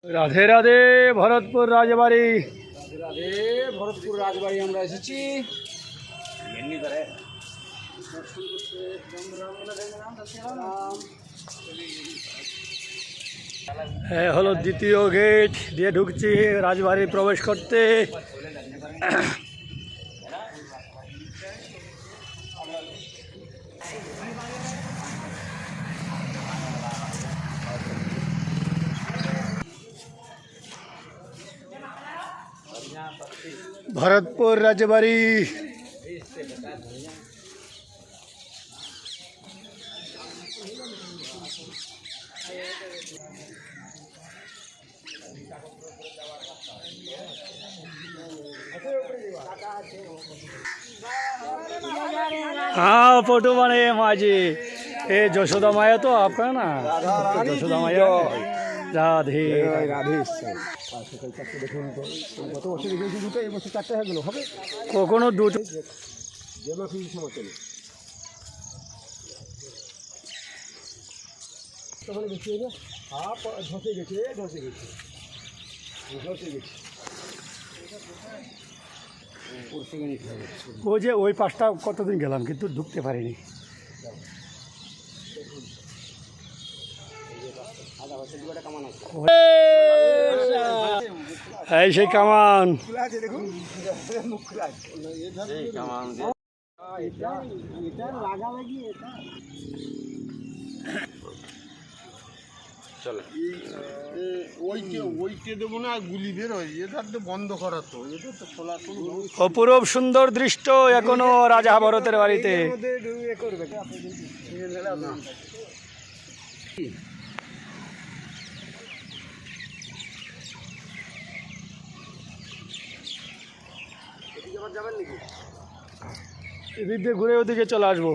রাধে রাধে ভরতপুর রাজবাড়ি। রাধে ভরতপুর রাজবাড়ি আমরা এসেছি। হলো দ্বিতীয় গেট দিয়ে ঢুকছি রাজবাড়ি প্রবেশ করতে। ভরতপুর রাজবাড়ি। हाँ फोटो बने माँ जी। ये যশোদা মায়া তো आपका ना? যশোদা মায়া। রাধে রাধে দেখুন তো গত বছর দেখেছি দুটো, এই বছর চারটে হয়ে গেল। হবে কখনো দুটো যেমন ফিজ সময় চলে তখন বেশি হয়ে যায়। ধসে গেছে ধসে গেছে ধসে গেছে। ওই যে ওই পাশটা কতদিন গেলাম কিন্তু ঢুকতে পারিনি। এই সেই কামান। ওইটে দেবো না, গুলি বের হয়। এটার তো বন্ধ করা, তো এটা তো খোলা। অপরূপ সুন্দর দৃশ্য এখনো রাজা ভরতের বাড়িতে। এদিক দিয়ে ঘুরে ওদিকে চলে আসবো।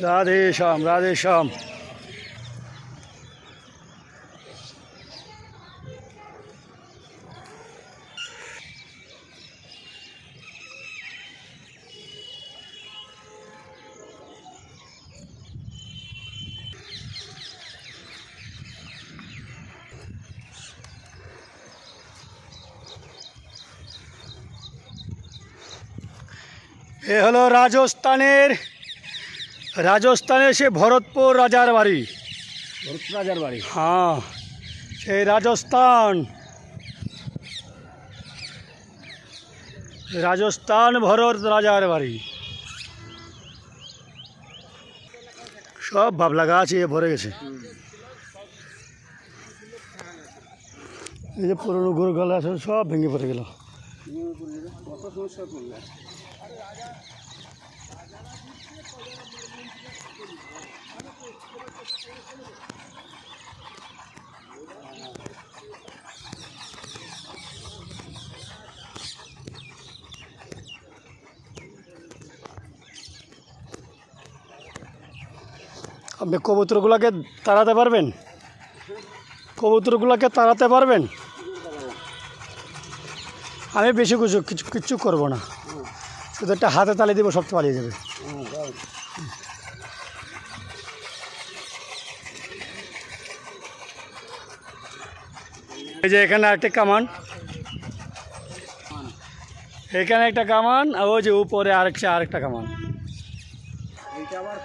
রাধে শ্যাম রাধে শ্যাম। এ হলো রাজস্থানের সে ভরতপুর রাজার বাড়ি। ভরতপুর রাজার বাড়ি। হ্যাঁ সেই রাজস্থান ভরত রাজার বাড়ি। সব ভাবলা গাছ এ ভরে গেছে। এই যে পুরনো গরু গালা সব ভেঙে পড়ে গেল। কত সমস্যা করলে। আপনি কবুতরগুলোকে তাড়াতে পারবেন? কবুতরগুলোকে তাড়াতে পারবেন? আমি বেশি কিচ্ছু করবো না, শুধু একটা হাতে তালি দিব, সব পালিয়ে যাবে। এই যে এখানে একটা কামান, এখানে একটা কামান, আর ওই যে উপরে আরেকটা কামান। এইটা আবার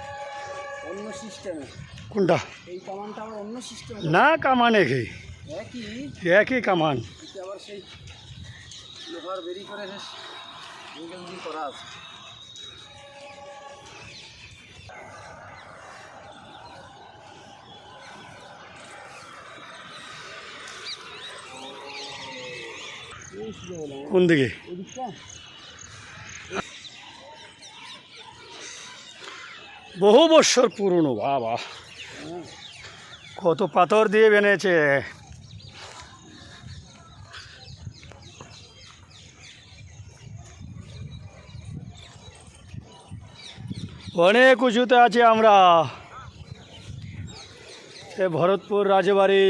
অন্য সিস্টেমে। কোনটা? এই কামানটা আবার অন্য সিস্টেমে না, কামান একই কামান। এটা আবার সেই লোহার বেরি করে করা আছে। কোন দিকে? বহু বছর পুরনো। বাবা, কত পাথর দিয়ে বেনেছে। অনেক উঁচুতে আছি আমরা। সে ভরতপুর রাজবাড়ি।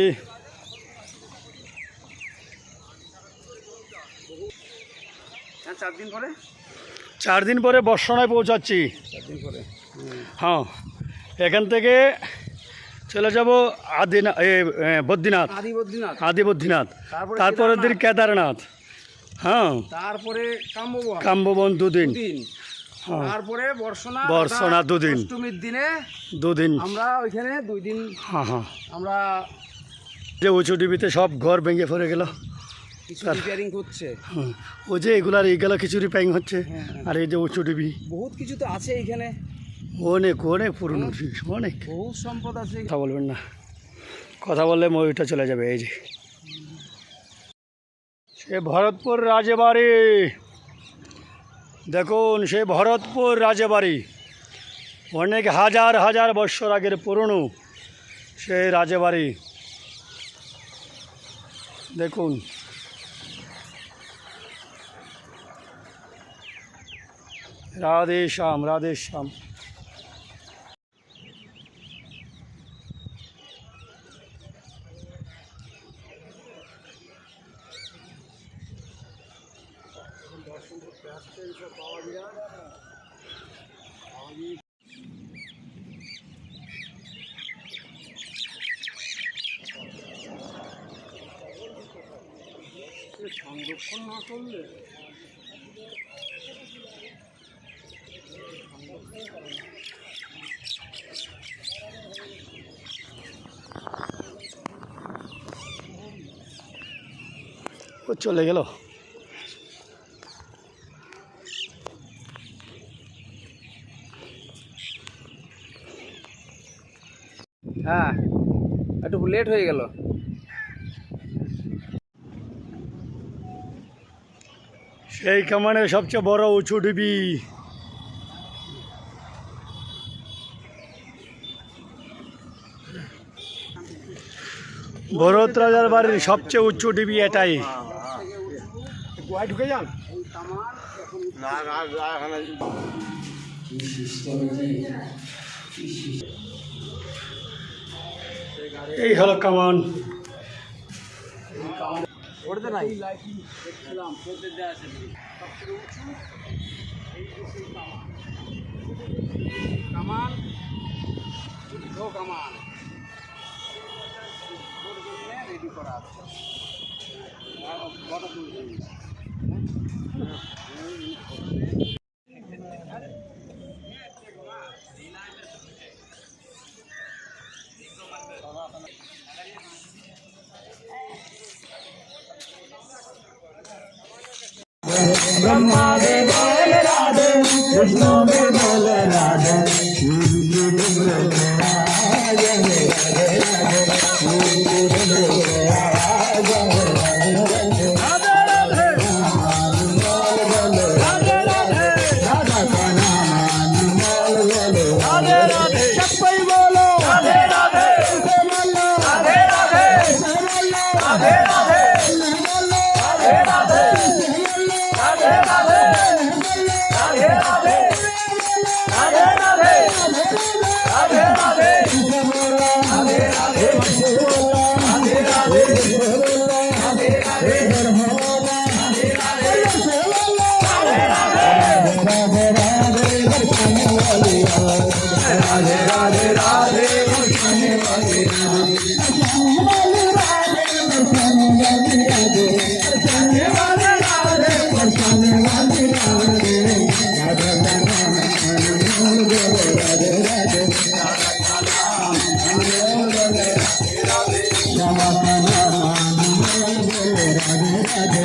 4 দিন পরে বর্ষণায় পৌঁছাচ্ছি। হ্যাঁ, এখান থেকে চলে যাব বদ্রীনাথ, আদি বদ্রীনাথ, আদি বদ্রীনাথ, তারপরে তারপরের দিন কেদারনাথ, হ্যাঁ তারপরে কাম্যবন কাম্যবন 2 দিন, দিন, হ্যাঁ তারপরে বর্ষনা, বর্ষনা 2 দিন, অষ্টমীর দিনে 2 দিন, আমরা ওইখানে 2 দিন হ্যাঁ হ্যাঁ। আমরা যে উঁচু ডিবিতে সব ঘর ভেঙে পড়ে গেল, কিছু রিপেয়ারিং করছে। হ্যাঁ ওই যে এগুলার এইগুলা কিছু রিপেয়ারিং হচ্ছে, আর এই যে উঁচু ডিবি বহুত কিছু তো আছে এইখানে, অনেক অনেক পুরনো অনেক। বহুত সম্পদ আছে। কথা বলবেন না, কথা বললে ময়ূরটা চলে যাবে। এই যে সে ভরতপুর রাজবাড়ি, দেখুন সে ভরতপুর রাজবাড়ি, অনেক হাজার হাজার বৎসর আগের পুরনো সেই রাজবাড়ি। দেখুন রাধে শ্যাম, রাধে শ্যাম। সংরক্ষণ না করলে ও চলে গেল। হ্যাঁ একটু লেট হয়ে গেল। সেই কামানের সবচেয়ে বড় উঁচু ডিবি, ভরত রাজার বাড়ির সবচেয়ে উঁচু ডিবি এটাই। গুহায় ঢুকে যান। এই হলো কামান। ওটাতে নাই দেখছিলাম তোদের দেওয়া আছে সবচেয়ে উঁচু এই যে সেই কামান, যুদ্ধ কামান রেডি করা আছে। বড় ब्रह्मा दे बोल राधे, विष्णु दे बोल राधे, शिव जी दे बोल राधे, राधे राधे, शिव जी दे बोल राधे, राधे राधे, राधे राधे, राधा का नाम बोल बोलो, राधे राधे, चप्पल बोलो, राधे राधे, बोलो, राधे राधे, बोलो, राधे राधे, बोलो, राधे राधे। राधे राधे